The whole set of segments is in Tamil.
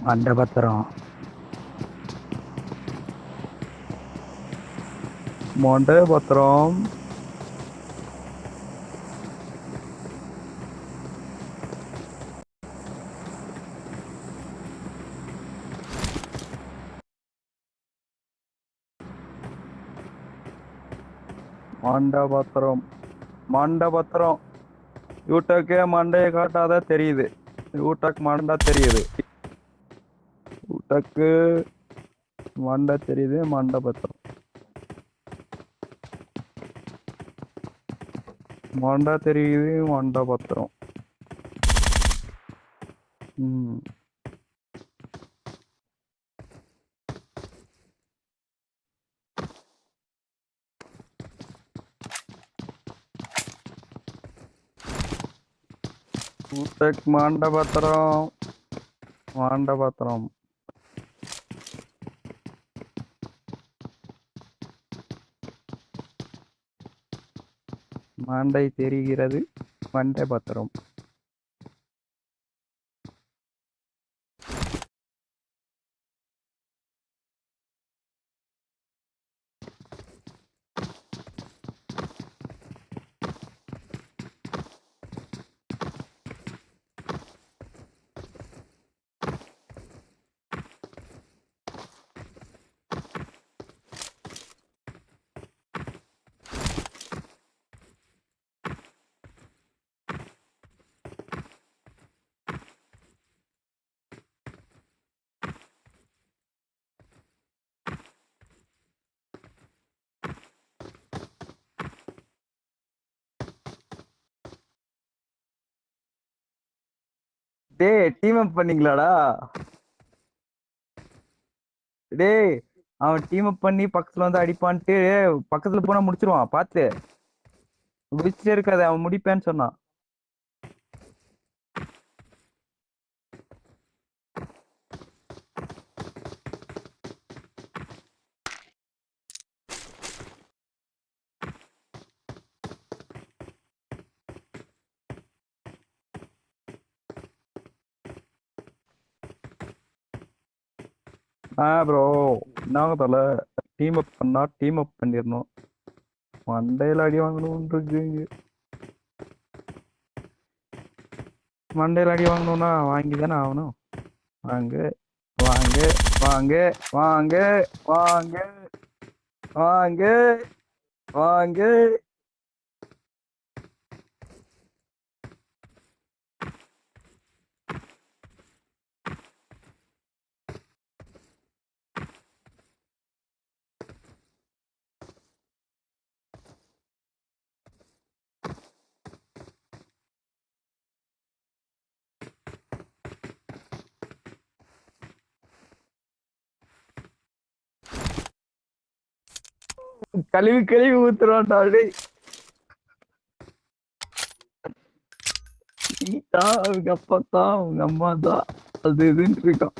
மண்டபத்திரம். மண்டபத்திரம். மண்டபத்திரம். மண்டபத்திரம். யூடக்கே மண்டையை காட்டாத தெரியுது. யூடக் மண்டை தெரியுது. யூடக்கு மண்டை தெரியுது. மண்டபத்திரம். மண்டை தெரியுது. மண்டபத்திரம். யூடக் மண்டபத்திரம். மண்டபத்திரம். மண்டை தெரிகிறது. மண்டபத்திரம். டேய் டீம் அப் பண்ணீங்களாடா? டேய் அவன் டீம் அப் பண்ணி பக்கத்துல வந்து அடிப்பான்ட்டு பக்கத்துல போனா முடிச்சிருவான். பாத்து முடிச்சே இருக்காது. அவன் முடிப்பேன்னு சொன்னான். ப்ரோ நாங்க தல டீம் அப் பண்ணா டீம் அப் பண்ணிடணும். மண்டையில அடி வாங்கணும் இருக்கு. மண்டையில அடி வாங்கணும்னா வாங்கி தானே ஆகணும். வாங்க வாங்க வாங்க வாங்க வாங்க வாங்க வாங்க. கழுவி கழுவி ஊத்துறான்டா. டேய் அவங்க அப்பா தான் அவங்க அம்மா தான் அது இதுன்னு இருக்கான்.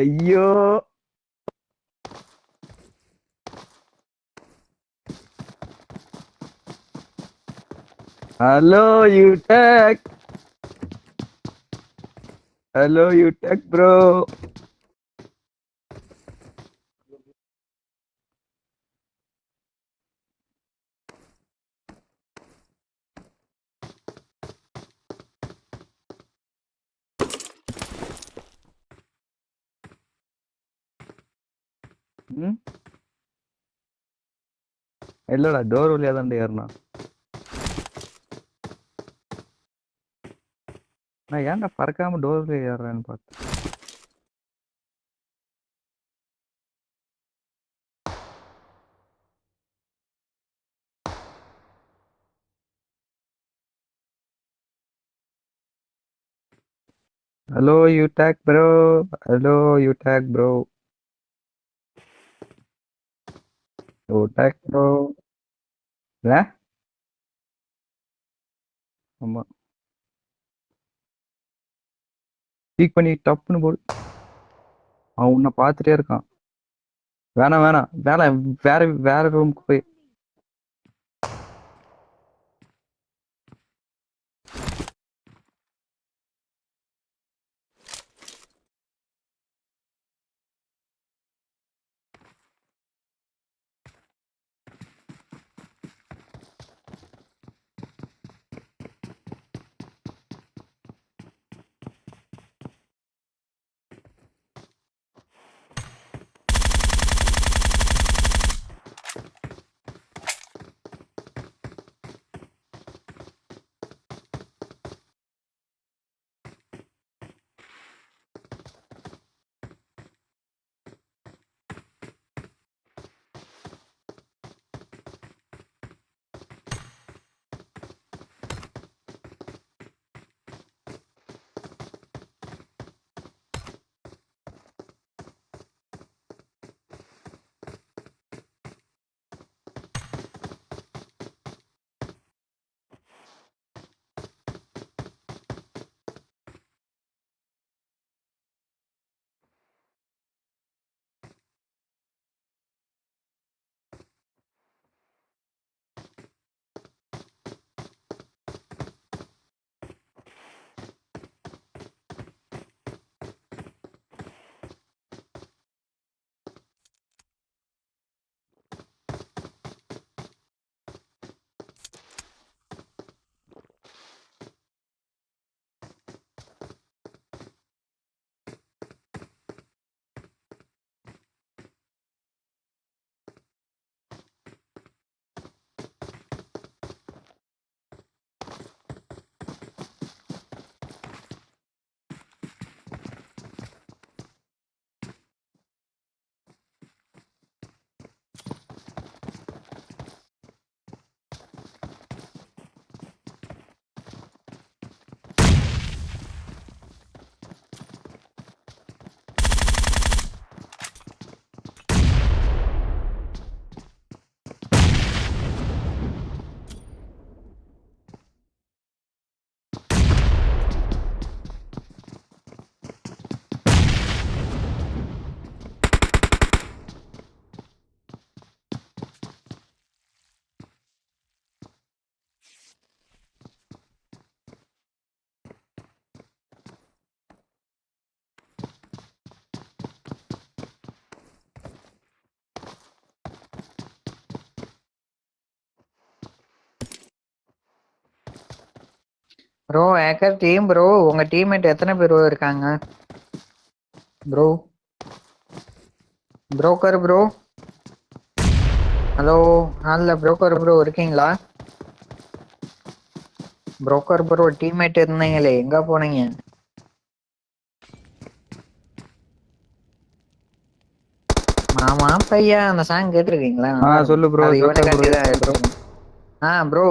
ஐயோ ஹலோ யூடெக். ஹலோ யூடெக் ப்ரோ. இல்லடா டோர் வழியா தான் ஏறினா. நான் ஏன்டா பறக்காம டோர் வழியா ஏறுறேன்னு பார்த்தேன். ஹலோ யூடெக் ப்ரோ. ஹலோ யூடெக் ப்ரோ. யூடெக் ப்ரோ. ஆமா ஸ்பீக் பண்ணி டப்புன்னு போடு. அவன் உன்னை பார்த்துட்டே இருக்கான். வேணாம் வேணாம் வேணாம். வேற வேற ரூமுக்கு போய் ப்ரோ ஹேக்கர் டீம் ப்ரோ, உங்க டீம்மேட் எத்தனை பேர் இருக்காங்க ப்ரோ? Broker bro, hello. ஹாலில் புரோக்கர் ப்ரோ இருக்கீங்களா? புரோக்கர் ப்ரோ டீம்மேட் இருந்தீங்களே, எங்க போனீங்க? மாமா பையா அந்த சாங் கேட்டிருக்கீங்களா? நல்லா இருக்கும். சொல்லு ப்ரோ, அது ஜோக்கர் ப்ரோ இவனுக்காண்டி தான் இருக்கேன் ப்ரோ. எடுத்துருக்கேன். ப்ரோ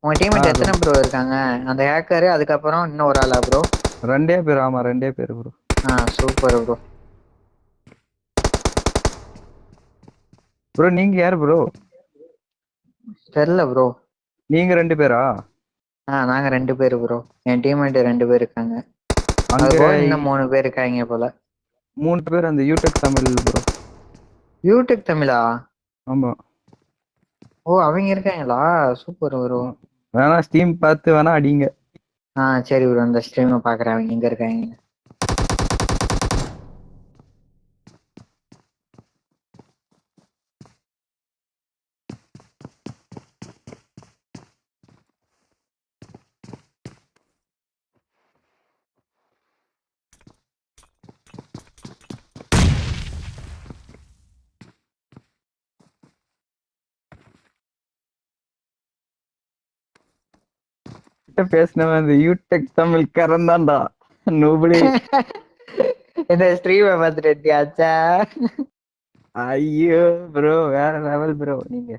உங்க டீம்மேட் எத்தனை சொல்லு. ப்ரோ இருக்காங்க? அந்த ஹேக்கரு அதுக்கப்புறம் இன்னும் ஒரு ஆளா ப்ரோ? 2 பேர். ஆமா 2 பேர் ப்ரோ. Super bro. ப்ரோ நீங்க யாரு ப்ரோ? தெரியல ப்ரோ. நீங்க 2 பேரா? நாங்க 2 பேரு ப்ரோ. என் டீம்மேட் 2 பேர் இருக்காங்க. அது அங்க போக இன்னும் 3 பேர் இருக்காங்க போல. 3 பேர் அந்த யூடெக் தமிழ் ப்ரோ. யூடியூப் தமிழா? ஆமா. ஓ அவங்க இருக்காங்களா? Super bro. வேணா ஸ்டீம் பார்த்து வேணா அடிங்க. சரி ப்ரோ, அந்த ஸ்ட்ரீமை பாக்குறேன் அவங்க எங்க இருக்காங்க. பேசினவன் அந்த யூடெக் தமிழ் கரந்தான்டா. நோபடி. இந்த ஸ்ட்ரீமை பார்த்துட்டு ஆச்சா? ஐயோ ப்ரோ, வேற லெவல் ப்ரோ நீங்க.